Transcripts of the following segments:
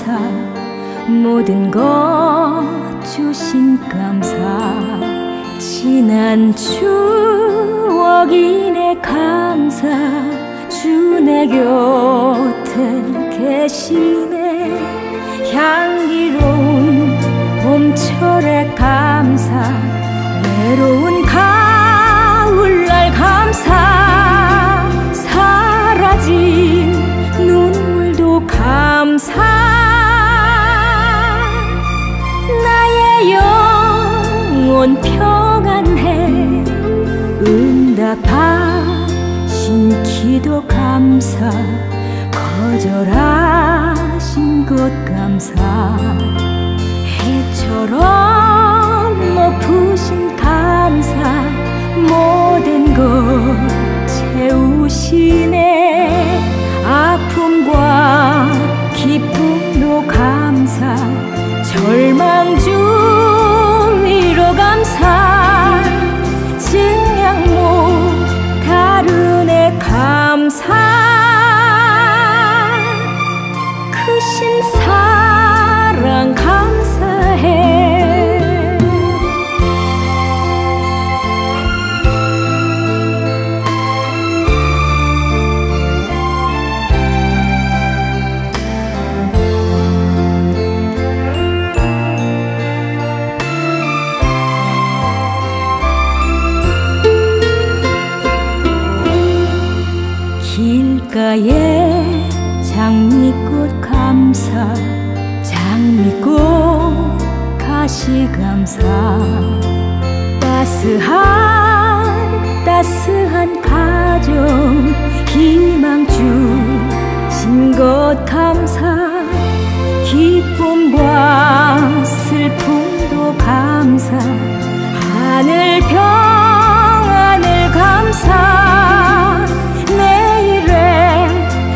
감사 모든 것 주신 감사 지난 추억이 내 감사 주 내 곁에 계시네 향기로운 봄철의 감사 외로운 가을날 감사 사라진 눈물도 감사 나의 영혼 평안해 응답하신 기도 감사 거절하신 것 감사 해처럼 높으신 감사 모든 것 채우시네 아픔과 기쁨도 감사 절망 중 위로 감사 증량 못다른 애 감사 크신 사랑 감사해 길가에 장미꽃 감사 장미꽃 가시 감사 따스한 가정 희망 주신 것 감사 기쁨과 슬픔도 감사 하늘 평안을 감사 내일의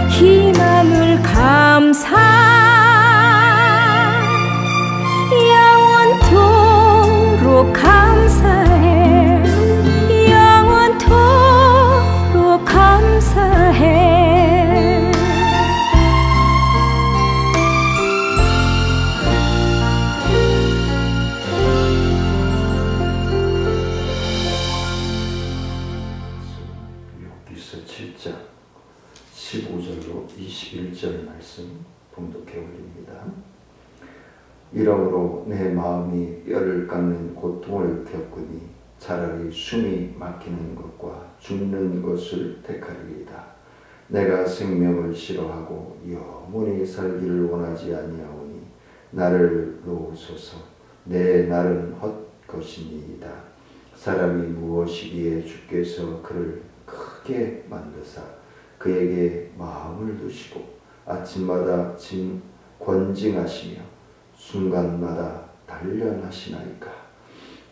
희망을 감사 영원토록 감사해 영원토록 감사해 욥기서 7장 15절로 21절 말씀 봉독해 올립니다. 이러므로 내 마음이 뼈를 깎는 고통을 겪으니 차라리 숨이 막히는 것과 죽는 것을 택하리이다. 내가 생명을 싫어하고 영원히 살기를 원하지 아니하오니 나를 놓으소서. 내 날은 헛것이니이다. 사람이 무엇이기에 주께서 그를 크게 만드사 그에게 마음을 두시고 아침마다 권징하시며 순간마다 단련하시나이까.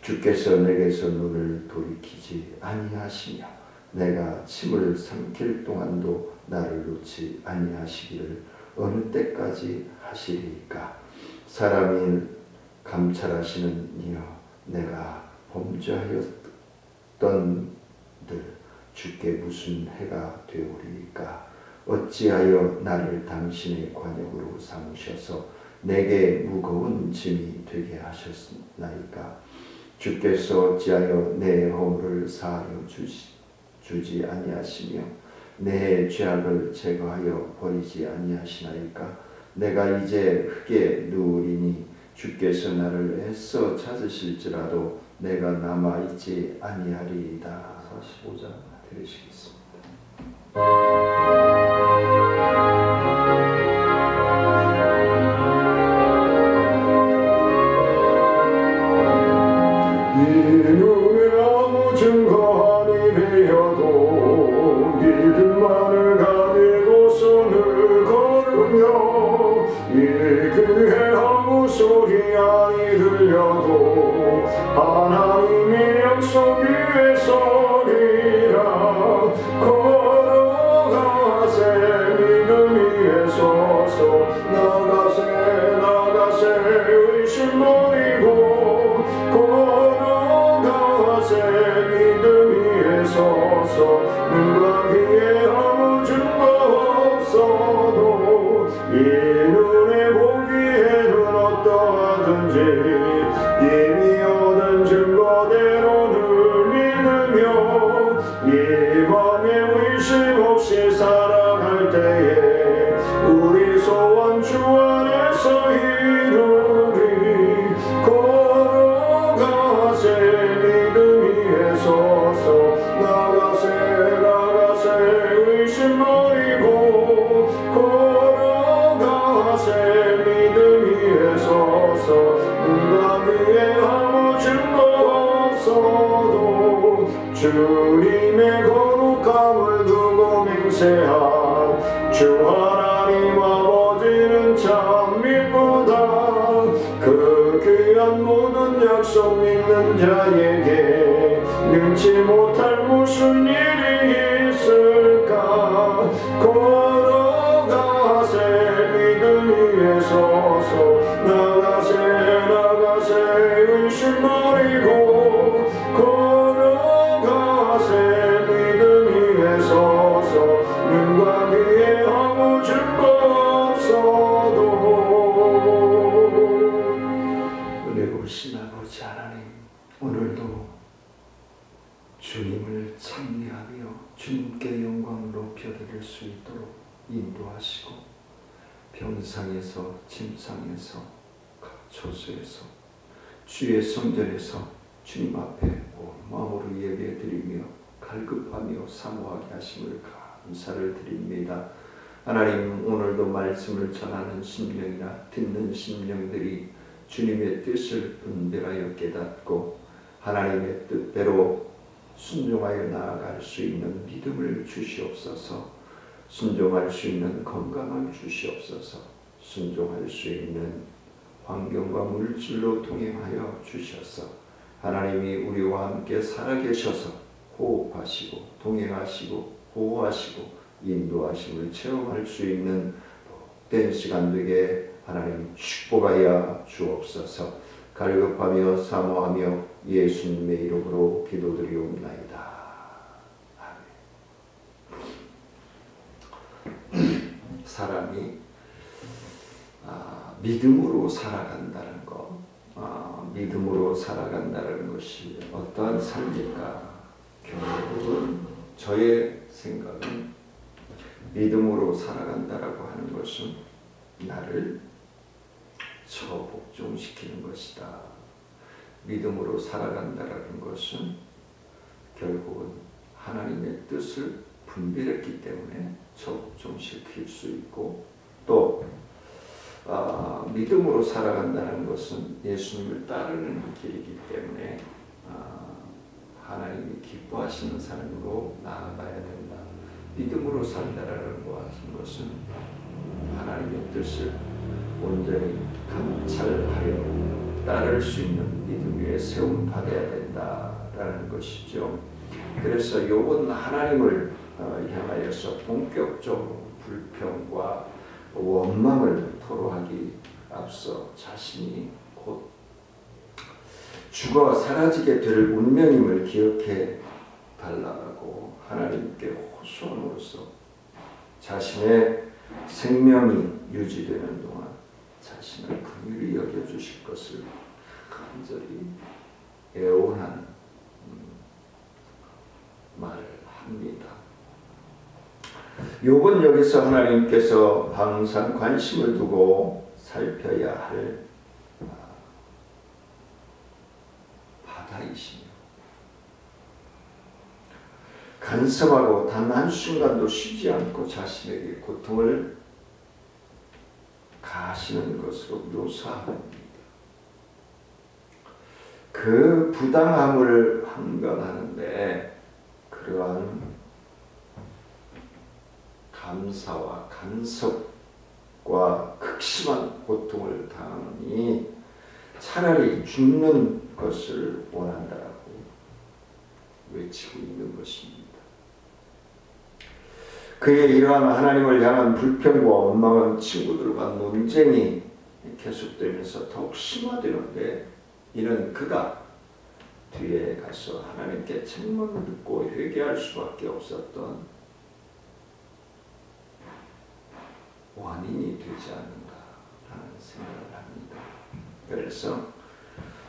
주께서 내게서 눈을 돌이키지 아니하시며 내가 침을 삼킬 동안도 나를 놓지 아니하시기를 어느 때까지 하시리이까. 사람이 감찰하시는 이여 내가 범죄하였던들 주께 무슨 해가 되오리이까. 어찌하여 나를 당신의 관역으로 삼으셔서 내게 무거운 짐이 되게 하셨나이까. 주께서 어찌하여 내 허물을 사하여 주지 아니하시며 내 죄악을 제거하여 버리지 아니하시나이까. 내가 이제 흙에 누우리니 주께서 나를 애써 찾으실지라도 내가 남아있지 아니하리이다. 45장 들으시겠습니다. 이놈의 아무 증거 아니 되어도 믿음만을 가지고 손을 걸으며 이 교회 아무 소리 아니 들려도 하나님의 약속 위에 서리라 걸어가세 주님의 거룩함을 두고 맹세한 주 하나님 아버지는 참 미쁘다. 그 귀한 모든 약속 믿는 자에게 능치 못할 무슨 일이 있을까. 걸어가세 믿음 위에 서서 나가세 나가세 의심 버리고 걸어가세 믿음 위에 서서 눈과 귀에 아무 증거 없어도. 은혜로우신 아버지 하나님, 오늘도 주님을 찬미하며 주님께 영광을 높여드릴 수 있도록 인도하시고 병상에서 침상에서 각 처소에서 주의 성전에서 주님 앞에 온 마음으로 예배드리며 갈급하며 사모하게 하심을 감사를 드립니다. 하나님, 오늘도 말씀을 전하는 심령이나 듣는 심령들이 주님의 뜻을 분별하여 깨닫고 하나님의 뜻대로 순종하여 나아갈 수 있는 믿음을 주시옵소서. 순종할 수 있는 건강을 주시옵소서. 순종할 수 있는 환경과 물질로 동행하여 주셔서 하나님이 우리와 함께 살아계셔서 호흡하시고 동행하시고 보호하시고 인도하심을 체험할 수 있는 복된 시간 되게 하나님 축복하여 주옵소서. 갈급하며 사모하며 예수님의 이름으로 기도드리옵나이다. 아멘. 사람이 믿음으로 살아간다는 것, 믿음으로 살아간다는 것이 어떠한 삶일까? 결국은 저의 생각은 믿음으로 살아간다라고 하는 것은 나를 처복종시키는 것이다. 믿음으로 살아간다라는 것은 결국은 하나님의 뜻을 분별했기 때문에 처복종시킬 수 있고, 또 믿음으로 살아간다는 것은 예수님을 따르는 길이기 때문에 하나님이 기뻐하시는 삶으로 나아가야 된다. 믿음으로 산다라는 것은 하나님의 뜻을 온전히 감찰하여 따를 수 있는 믿음 위에 세움 받아야 된다라는 것이죠. 그래서 욥은 하나님을 향하여서 본격적으로 불평과 원망을 토로하기 앞서 자신이 곧 죽어 사라지게 될 운명임을 기억해 달라고 하나님께 호소함으로써 자신의 생명이 유지되는 동안 자신을 긍휼히 여겨주실 것을 간절히 애원한 말을 합니다. 욥은 여기서 하나님께서 항상 관심을 두고 살펴야 할 바다이시며 간섭하고 단 한순간도 쉬지 않고 자신에게 고통을 가하시는 것으로 묘사합니다. 그 부당함을 항변하는데 그러한 감사와 간섭과 극심한 고통을 당하니 차라리 죽는 것을 원한다라고 외치고 있는 것입니다. 그의 이러한 하나님을 향한 불평과 원망은 친구들과 논쟁이 계속되면서 더욱 심화되는데, 이는 그가 뒤에 가서 하나님께 책망을 듣고 회개할 수밖에 없었던 원인이 되지 않는가라는 생각을 합니다. 그래서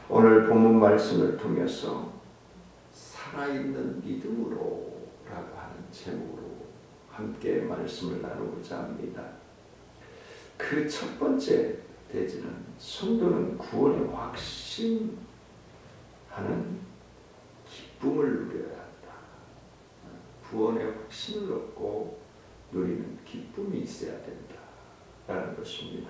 오늘 본문 말씀을 통해서 살아있는 믿음으로 라고 하는 제목으로 함께 말씀을 나누고자 합니다. 그 첫 번째 대지는 성도는 구원에 확신하는 기쁨을 누려야 한다. 구원에 확신을 얻고 누리는 기쁨이 있어야 된다라는 것입니다.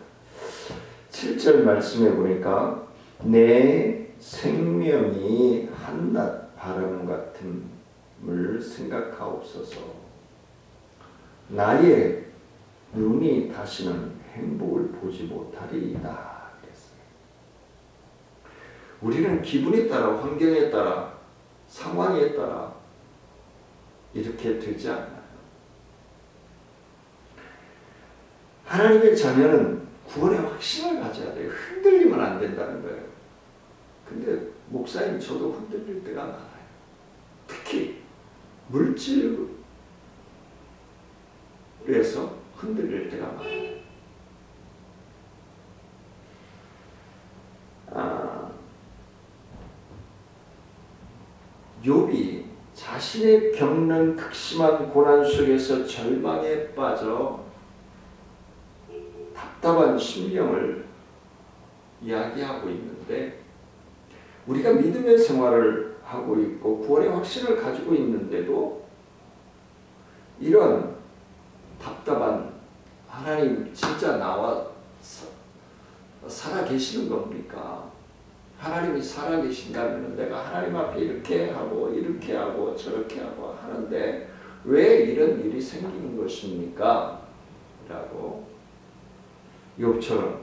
7절 말씀해 보니까 내 생명이 한낮 바람 같은 생각하옵소서. 나의 눈이 다시는 행복을 보지 못하리이다. 그랬어요. 우리는 기분에 따라, 환경에 따라, 상황에 따라 이렇게 되지 않나요? 하나님의 자녀는 구원의 확신을 가져야 돼요. 흔들리면 안 된다는 거예요. 근데 목사님, 저도 흔들릴 때가 많아요. 특히 물질에서 흔들릴 때가 많아요. 욥이 자신의 겪는 극심한 고난 속에서 절망에 빠져 답답한 심령을 이야기하고 있는데, 우리가 믿음의 생활을 하고 있고 구원의 확신을 가지고 있는데도 이런 답답한, 하나님 진짜 나와 살아 계시는 겁니까? 하나님이 살아 계신다면 내가 하나님 앞에 이렇게 하고 저렇게 하고 하는데 왜 이런 일이 생기는 것입니까? 라고 욥처럼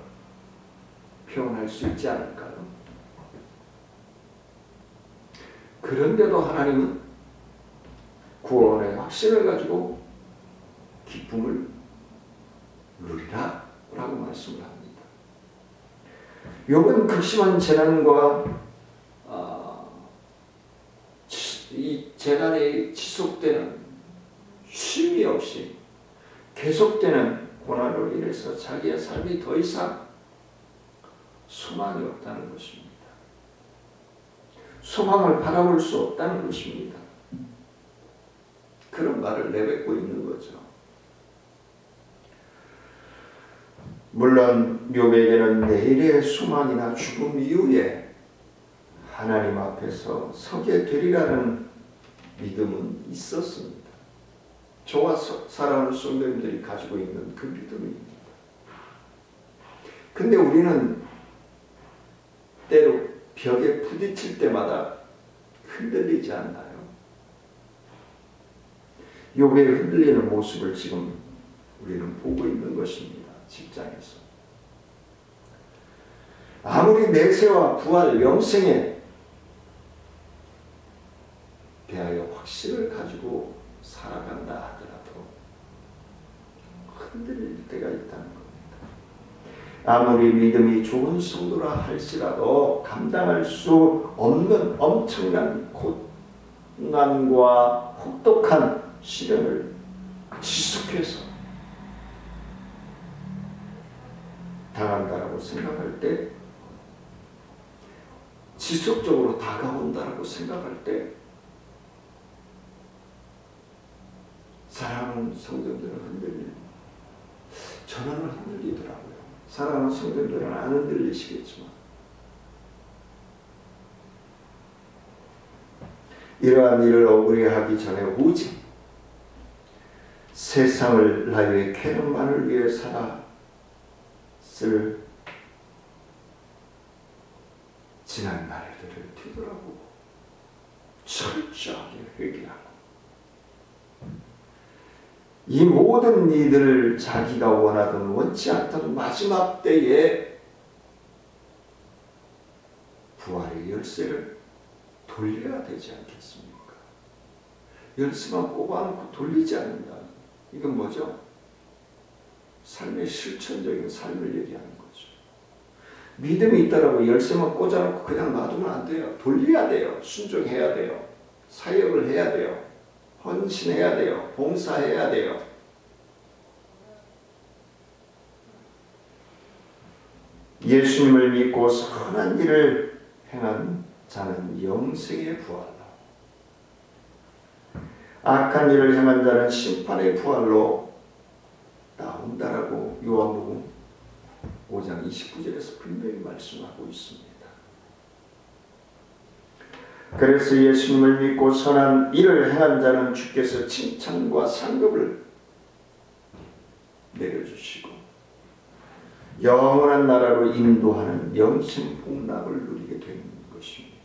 표현할 수 있지 않을까요? 그런데도 하나님은 구원의 확신을 가지고 기쁨을 누리라 라고 말씀을 합니다. 욥은 극심한 재난과 이 재난이 지속되는, 쉼이 없이 계속되는 고난으로 인해서 자기의 삶이 더 이상 소망이 없다는 것입니다. 소망을 바라볼 수 없다는 것입니다. 그런 말을 내뱉고 있는 거죠. 물론 욥에게는 내일의 소망이나 죽음 이후에 하나님 앞에서 서게 되리라는 믿음은 있었습니다. 저와 사랑하는 성도님들이 가지고 있는 그 믿음입니다. 근데 우리는 때로 벽에 부딪힐 때마다 흔들리지 않나요? 욥의 흔들리는 모습을 지금 우리는 보고 있는 것입니다. 직장에서. 아무리 내세와 부활, 영생에 대하여 확신을 가지고 살아간다 하더라도 흔들릴 때가 있다는 겁니다. 아무리 믿음이 좋은 성도라 할지라도 감당할 수 없는 엄청난 고난과 혹독한 시련을 지속해서 당한다라고 생각할 때, 지속적으로 다가온다라고 생각할 때 사랑하는 성도들은 흔들립니다. 저는 흔들리더라고요. 사랑하는 성도들은 안 흔들리시겠지만, 이러한 일을 억울해하기 전에 오직 세상을 나의 쾌락만을 위해 살았을 지난 날들을 뒤돌아보고 철저하게 회개하고 이 모든 이들을 자기가 원하던 원치 않던 마지막 때에 부활의 열쇠를 돌려야 되지 않겠습니까? 열쇠만 꼽아놓고 돌리지 않는다. 이건 뭐죠? 삶의 실천적인 삶을 얘기하는 거죠. 믿음이 있다라고 열쇠만 꽂아놓고 그냥 놔두면 안 돼요. 돌려야 돼요. 순종해야 돼요. 사역을 해야 돼요. 헌신해야 돼요. 봉사해야 돼요. 예수님을 믿고 선한 일을 행한 자는 영생의 부활로, 악한 일을 행한 자는 심판의 부활로 나온다라고 요한복음 5장 29절에서 분명히 말씀하고 있습니다. 그래서 예수님을 믿고 선한 일을 행한 자는 주께서 칭찬과 상급을 내려주시고 영원한 나라로 인도하는 영생 복락을 누리게 되는 것입니다.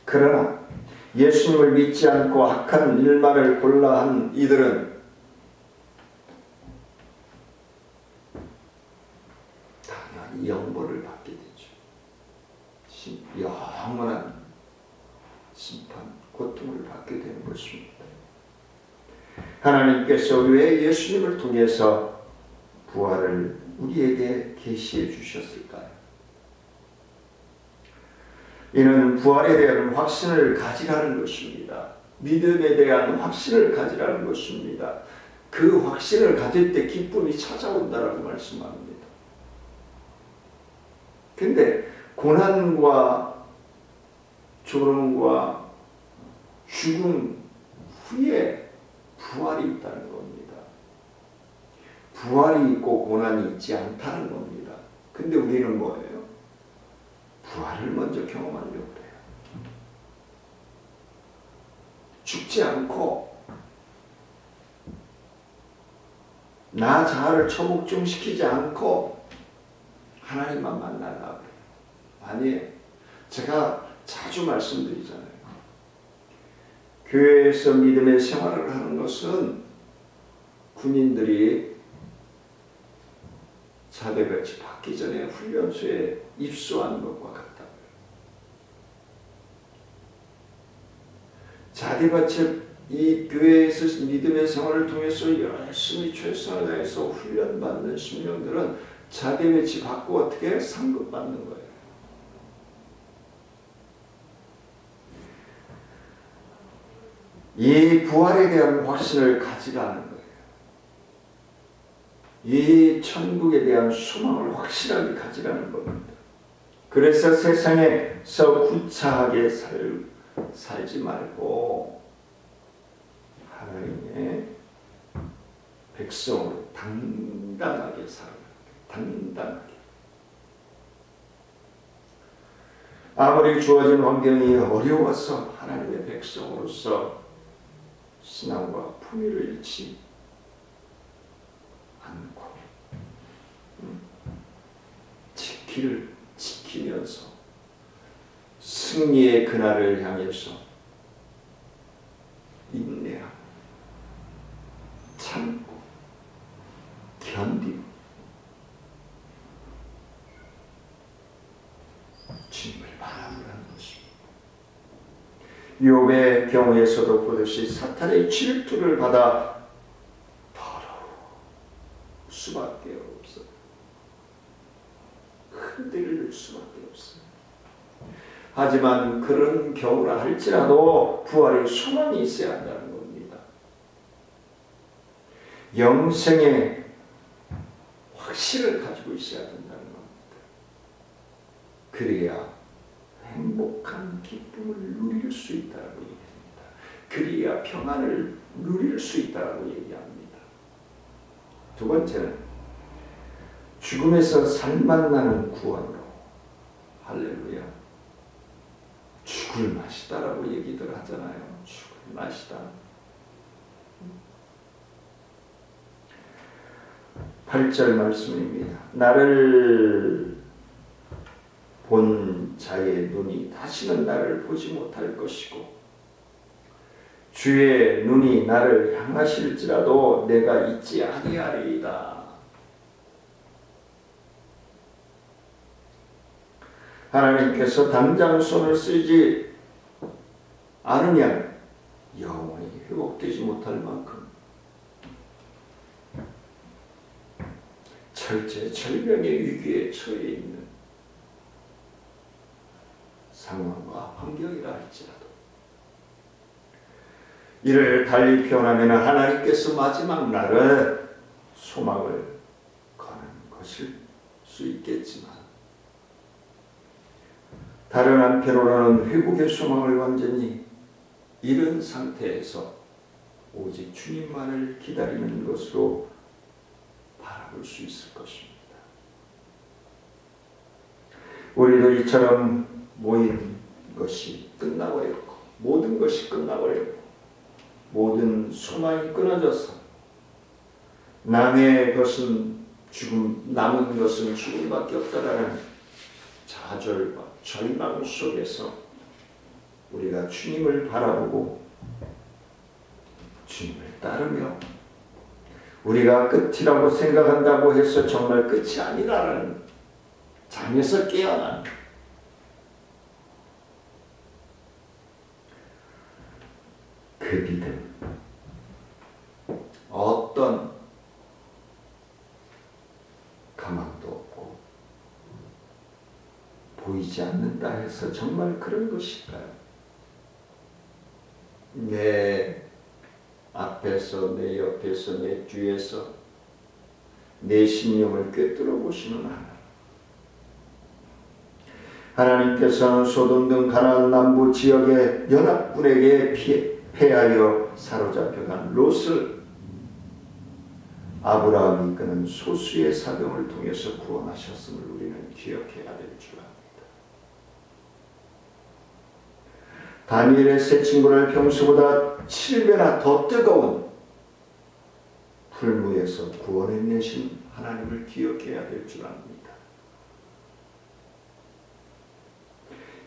그러나 예수님을 믿지 않고 악한 일만을 골라 한 이들은 당연히 영벌을 받게 되죠. 영원한 심판, 고통을 받게 되는 것입니다. 하나님께서 왜 예수님을 통해서 부활을 우리에게 계시해 주셨을까요? 이는 부활에 대한 확신을 가지라는 것입니다. 믿음에 대한 확신을 가지라는 것입니다. 그 확신을 가질 때 기쁨이 찾아온다라고 말씀합니다. 근데 고난과 조롱과 죽음 후에 부활이 있다는 겁니다. 부활이 있고 고난이 있지 않다는 겁니다. 근데 우리는 뭐예요? 부활을 먼저 경험하려고 그래요. 죽지 않고 나 자아를 처복종시키지 않고 하나님만 만나려고 그래요. 아니에요. 제가 자주 말씀드리잖아요. 교회에서 믿음의 생활을 하는 것은 군인들이 자대배치 받기 전에 훈련소에 입소하는 것과 같다고요. 자대배치 이 교회에서 믿음의 생활을 통해서 열심히 최선을 다해서 훈련받는 신령들은 자대배치 받고 어떻게 상급받는 거예요. 이 부활에 대한 확신을 가지라는 거예요. 이 천국에 대한 소망을 확실하게 가지라는 겁니다. 그래서 세상에서 구차하게 살지 말고 하나님의 백성으로 당당하게 살아요. 당당하게. 아무리 주어진 환경이 어려워서 하나님의 백성으로서 신앙과 품위를 잃지 않고 지키면서 승리의 그날을 향해서 인내하고 참고 견디고 주님을 바라보라는 것입니다. 욥의 경우에서도 보듯이 사탄의 질투를 받아 더러울 수밖에 없어요. 흔들릴 수밖에 없어요. 하지만 그런 경우라 할지라도 부활의 소망이 있어야 한다는 겁니다. 영생의 확신을 가지고 있어야 된다는 겁니다. 그래야 행복한 기쁨을 누릴 수 있다고 얘기합니다. 그래야 평안을 누릴 수 있다고 얘기합니다. 두 번째는 죽음에서 살만 나는 구원으로 할렐루야. 죽을 맛이다라고 얘기들 하잖아요. 죽을 맛이다. 8절 말씀입니다. 나를 본 자의 눈이 다시는 나를 보지 못할 것이고 주의 눈이 나를 향하실지라도 내가 잊지 아니하리이다. 하나님께서 당장 손을 쓰지 않으면 영원히 회복되지 못할 만큼 절체절명의 위기에 처해 있는 상황과 환경이라 할지라도 이를 달리 표현하면 하나님께서 마지막 날에 소망을 거는 것일 수 있겠지만 다른 한편으로는 회복의 소망을 완전히 잃은 상태에서 오직 주님만을 기다리는 것으로 바라볼 수 있을 것입니다. 우리도 이처럼 모인 것이 끝나버렸고 모든 것이 끝나버렸고 모든 소망이 끊어져서 남은 것은 죽음밖에 없다라는 좌절과 절망 속에서 우리가 주님을 바라보고 주님을 따르며 우리가 끝이라고 생각한다고 해서 정말 끝이 아니라는 잠에서 깨어난 그 믿음, 어떤 가망도 없고 보이지 않는다 해서 정말 그런 것일까요? 내 앞에서, 내 옆에서, 내 뒤에서 내 심령을 꿰뚫어 보시는 하나님께서는 소돔 등 가나안 남부 지역의 연합군에게 패하여 사로잡혀간 롯을 아브라함이 이끄는 소수의 사병을 통해서 구원하셨음을 우리는 기억해야 될 줄 압니다. 다니엘의 세 친구를 평소보다 7배나 더 뜨거운 풀무에서 구원해내신 하나님을 기억해야 될 줄 압니다.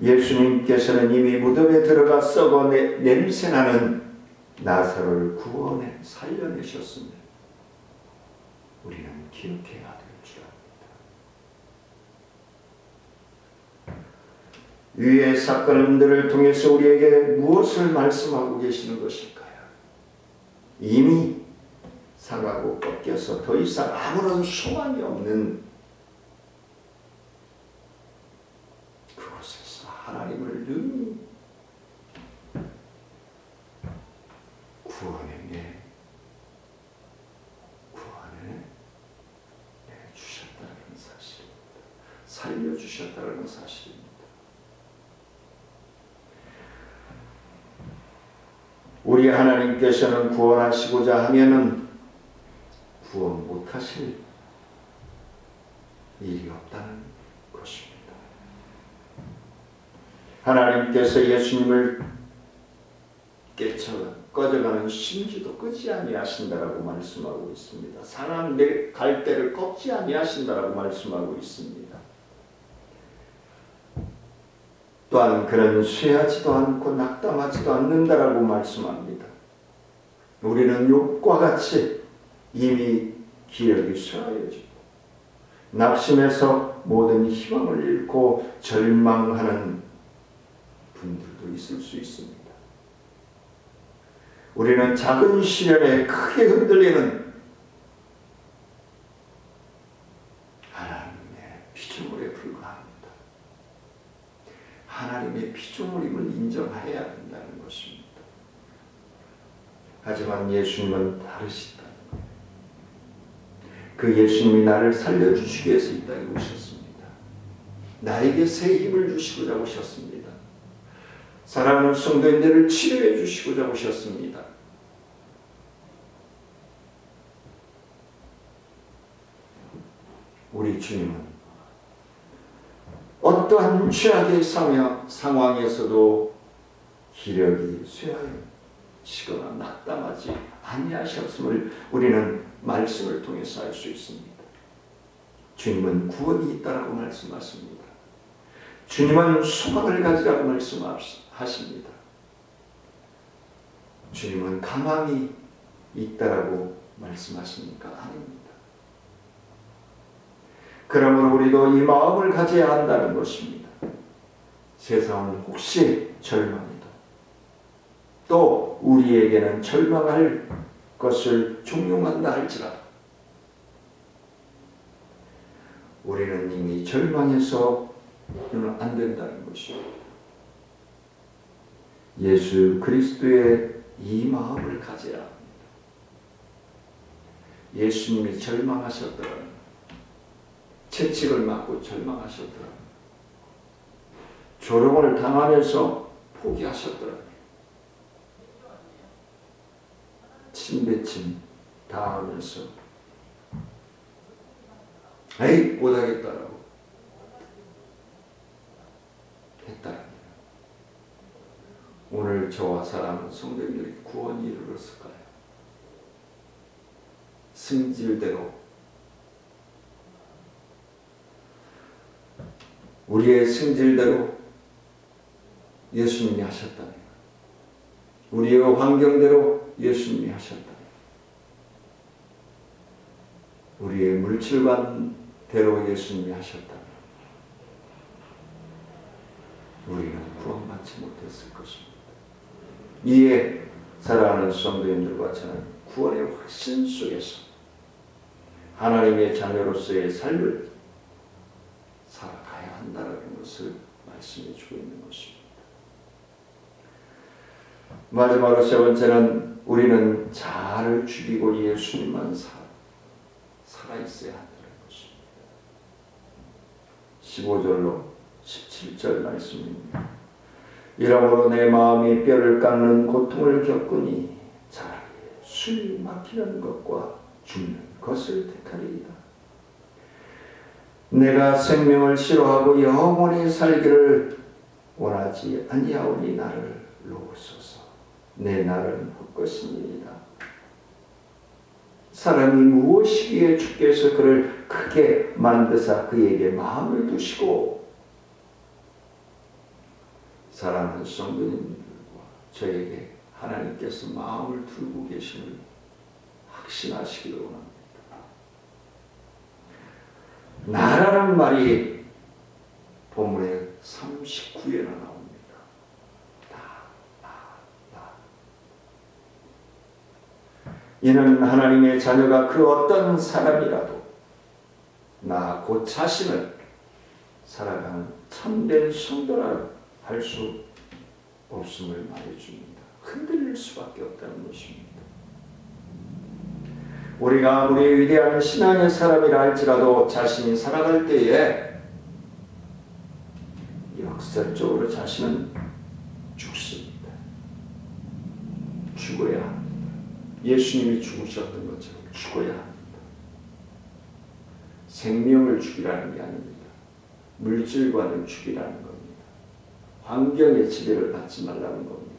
예수님께서는 이미 무덤에 들어가 썩어 냄새나는 나사로를 구원해 살려내셨습니다. 우리는 기억해야 될 줄 압니다. 위의 사건들을 통해서 우리에게 무엇을 말씀하고 계시는 것일까요? 이미 상하고 꺾여서 더 이상 아무런 소망이 없는 그곳에서 하나님을 능히 구원해 주셨다는 사실입니다. 살려주셨다는 사실입니다. 우리 하나님께서는 구원하시고자 하면은 구원 못하실 일이 없다는 것입니다. 무하나님께서 예수님을 꺼져가는 심지도 끄지 아니하신다라고 말씀하고 있습니다. 사람 내 갈대를 꺾지 아니하신다라고 말씀하고 있습니다. 또한 그는 쇠하지도 않고 낙담하지도 않는다라고 말씀합니다. 우리는 욥과 같이 이미 기력이 쇠하여지고 낙심해서 모든 희망을 잃고 절망하는 분들도 있을 수 있습니다. 우리는 작은 시련에 크게 흔들리는 하나님의 피조물에 불과합니다. 하나님의 피조물임을 인정해야 된다는 것입니다. 하지만 예수님은 다르시다는 거예요. 그 예수님이 나를 살려주시기 위해서 이 땅에 오셨습니다. 나에게 새 힘을 주시고자 오셨습니다. 사랑하는 성도님들을 치료해 주시고자 오셨습니다. 우리 주님은 어떠한 최악의 상황에서도 기력이 쇠하여지거나 낙담하지 아니하셨음을 우리는 말씀을 통해서 알 수 있습니다. 주님은 구원이 있다라고 말씀하십니다. 주님은 소망을 가지라고 말씀하십니다. 주님은 가망이 있다라고 말씀하십니까? 아닙니다. 그러므로 우리도 이 마음을 가져야 한다는 것입니다. 세상은 혹시 절망이다. 또 우리에게는 절망할 것을 종용한다 할지라도 우리는 이미 절망해서는 안 된다는 것입니다. 예수 그리스도의 이 마음을 가져야 합니다. 예수님이 절망하셨더라면, 채찍을 맞고 절망하셨더라면, 조롱을 당하면서 포기하셨더라면, 침뱉임 당하면서 에이 못하겠다라고 했다라면 오늘 저와 사랑하는 성도님들에게 구원이 이르렀을까요? 승질대로 우리의 승질대로 예수님이 하셨다면, 우리의 환경대로 예수님이 하셨다면, 우리의 물질관대로 예수님이 하셨다면 우리는 구원받지 못했을 것입니다. 이에 사랑하는 성도님들과 저는 구원의 확신 속에서 하나님의 자녀로서의 삶을 살아가야 한다는 것을 말씀해 주고 있는 것입니다. 마지막으로 세 번째는 우리는 자아를 죽이고 예수님만 살아있어야 한다는 것입니다. 15절로 17절 말씀입니다. 이러므로 내 마음이 뼈를 깎는 고통을 겪으니 차라리 숨이 막히는 것과 죽는 것을 택하리이다. 내가 생명을 싫어하고 영원히 살기를 원하지 아니하오니 나를 놓으소서. 내 날은 헛것이니이다. 사람이 무엇이기에 주께서 그를 크게 만드사 그에게 마음을 두시고, 사랑하는 성도님들과 저에게 하나님께서 마음을 두고 계심을 확신하시기를 원합니다. 나라는 말이 본문의 39에나 나옵니다. 나. 이는 하나님의 자녀가 그 어떤 사람이라도 나 곧 자신을 살아가는 참된 성도라 할 수 없음을 말해줍니다. 흔들릴 수밖에 없다는 것입니다. 우리가 아무리 위대한 신앙의 사람이라 할지라도 자신이 살아갈 때에 역설적으로 자신은 죽습니다. 죽어야 합니다. 예수님이 죽으셨던 것처럼 죽어야 합니다. 생명을 죽이라는 게 아닙니다. 물질관을 죽이라는 겁니다. 환경의 지배를 받지 말라는 겁니다.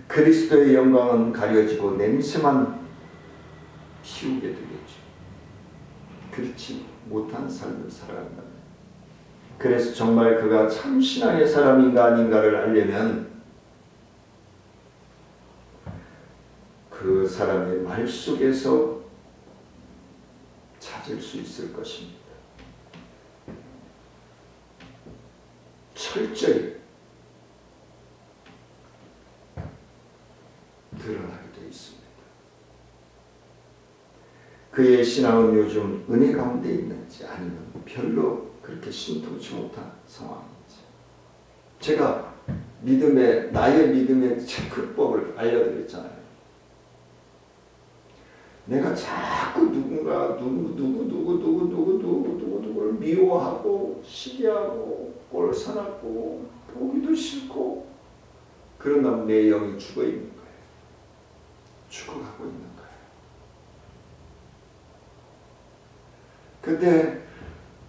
그리스도의 영광은 가려지고 냄새만 피우게 되겠죠. 그렇지 못한 삶을 살아간다면, 그래서 정말 그가 참 신앙의 사람인가 아닌가를 알려면 그 사람의 말 속에서 찾을 수 있을 것입니다. 철저히 드러나게 되어 있습니다. 그의 신앙은 요즘 은혜 가운데 있는지 아니면 별로 그렇게 신통치 못한 상황인지. 제가 나의 믿음의 체크법을 알려드렸잖아요. 내가 자꾸 누구를 미워하고 시기하고 꼴사납고 보기도 싫고 그런다면 내 영이 죽어 있는 거예요. 죽어가고 있는 거예요. 근데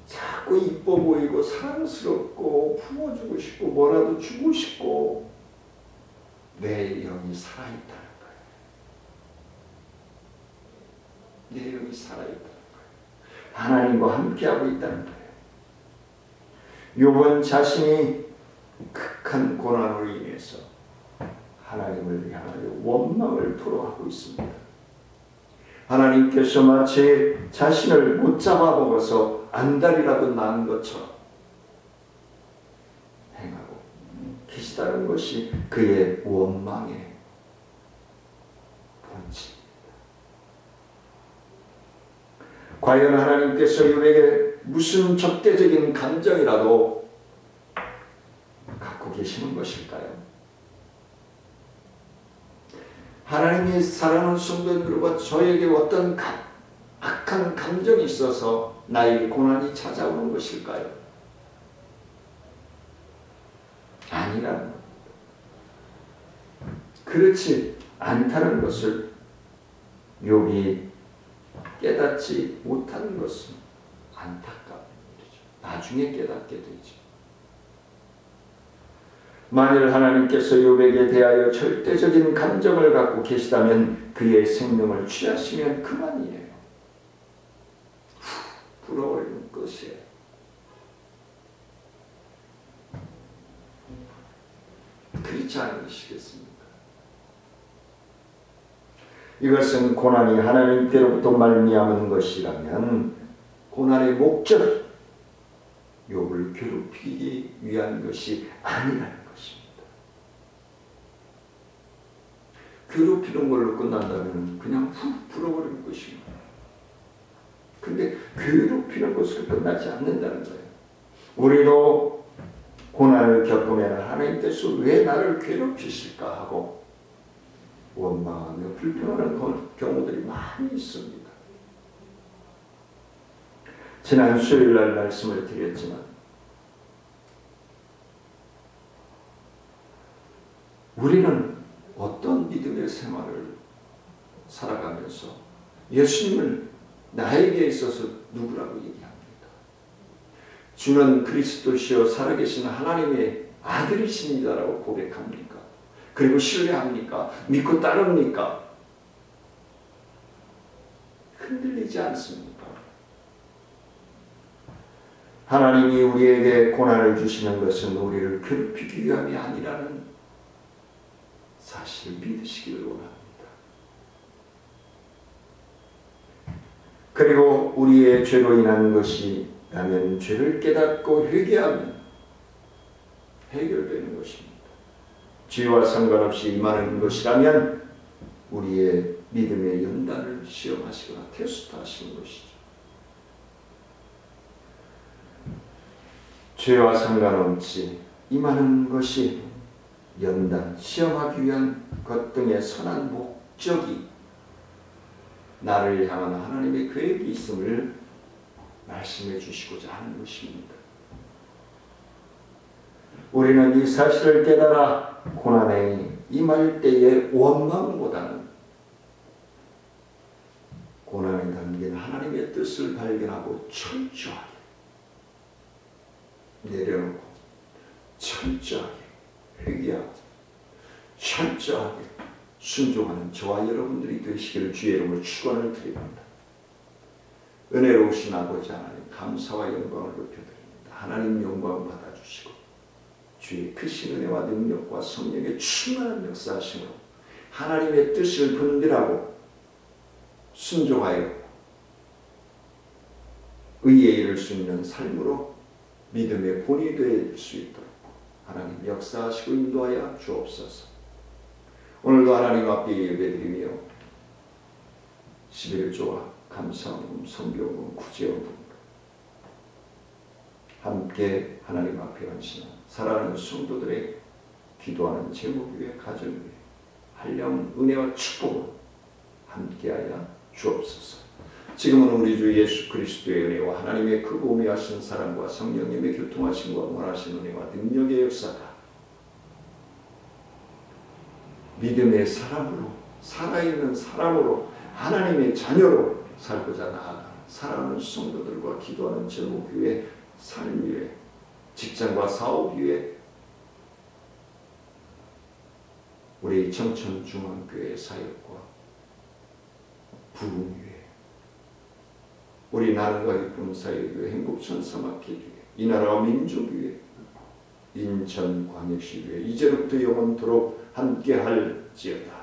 자꾸 이뻐 보이고 사랑스럽고 품어주고 싶고 뭐라도 주고 싶고 내 영이 살아있다는 거예요. 내 영이 살아있다는 거예요. 하나님과 함께하고 있다는 거예요. 욥은 자신이 극한 고난으로 인해서 하나님을 향하여 원망을 토로하고 있습니다. 하나님께서 마치 자신을 못 잡아먹어서 안달이라도 난 것처럼 행하고 계시다는 것이 그의 원망의 본질입니다. 과연 하나님께서 욥에게 무슨 적대적인 감정이라도 갖고 계시는 것일까요? 하나님이 사랑하는 성도들과 저에게 어떤 악한 감정이 있어서 나에게 고난이 찾아오는 것일까요? 아니라는 겁니다. 그렇지 않다는 것을 욥이 깨닫지 못하는 것은 안타까운 일이죠. 나중에 깨닫게 되죠. 만일 하나님께서 욥에게 대하여 절대적인 감정을 갖고 계시다면 그의 생명을 취하시면 그만이에요. 불어버리는 것이에요. 그렇지 않으시겠습니까? 이것은 고난이 하나님께로부터 말미암은 것이라면 고난의 목적이 욥을 괴롭히기 위한 것이 아니라는 것입니다. 괴롭히는 걸로 끝난다면 그냥 훅 풀어버릴 것입니다. 근데 괴롭히는 것으로 끝나지 않는다는 거예요. 우리도 고난을 겪으면 하나님께서 왜 나를 괴롭히실까 하고 원망하며 불평하는 경우들이 많이 있습니다. 지난 수요일날 말씀을 드렸지만 우리는 어떤 믿음의 생활을 살아가면서 예수님을 나에게 있어서 누구라고 얘기합니까? 주는 그리스도시요 살아계신 하나님의 아들이십니다라고 고백합니까? 그리고 신뢰합니까? 믿고 따릅니까? 흔들리지 않습니까? 하나님이 우리에게 고난을 주시는 것은 우리를 괴롭히기 위함이 아니라는 사실을 믿으시기를 원합니다. 그리고 우리의 죄로 인한 것이라면 죄를 깨닫고 회개하면 해결되는 것입니다. 죄와 상관없이 임하는 것이라면 우리의 믿음의 연단을 시험하시거나 테스트하시는 것이죠. 죄와 상관없이 임하는 것이 연단, 시험하기 위한 것 등의 선한 목적이 나를 향한 하나님의 계획이 있음을 말씀해 주시고자 하는 것입니다. 우리는 이 사실을 깨달아 고난에 임할 때의 원망보다는 고난에 담긴 하나님의 뜻을 발견하고 철저하게 내려놓고 철저하게 회개하고 철저하게 순종하는 저와 여러분들이 되시기를 주의 이름으로 축원을 드립니다. 은혜로우신 아버지 하나님 감사와 영광을 높여드립니다. 하나님 영광 받아주시고 주의 크신 은혜와 능력과 성령의 충만한 역사하심으로 하나님의 뜻을 분별하고 순종하여 의에 이를 수 있는 삶으로 믿음의 본이 될 수 있도록 하나님 역사하시고 인도하여 주옵소서. 오늘도 하나님 앞에 예배드리며 11조와 감사헌금, 성경헌금, 구제헌금으로 함께 하나님 앞에 얹히는 사랑하는 성도들의 기도하는 제목 위에 가정 위에 한량 은혜와 축복으로 함께하여 주옵소서. 지금은 우리 주 예수 그리스도의 은혜와 하나님의 크고 오묘하신 사랑과 성령님의 교통하심과 원하신 은혜와 능력의 역사가 믿음의 사람으로 살아있는 사람으로 하나님의 자녀로 살고자 나아가는 사랑하는 성도들과 기도하는 제목 위에 삶 위에 직장과 사업 위에 우리 청천중앙교회 사역과 부흥 위에 우리 나눔과 기쁨 사역교회 행복천사마켓 위에 이 나라와 민족 위에 인천광역시 위에 이제부터 영원토록 함께할지어다.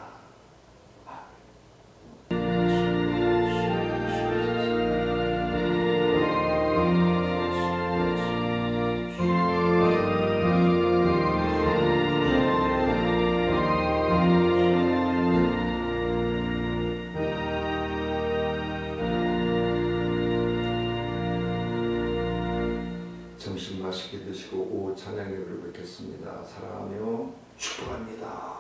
점심 맛있게 드시고 오후 찬양예배를 뵙겠습니다. 사랑하며 축복합니다.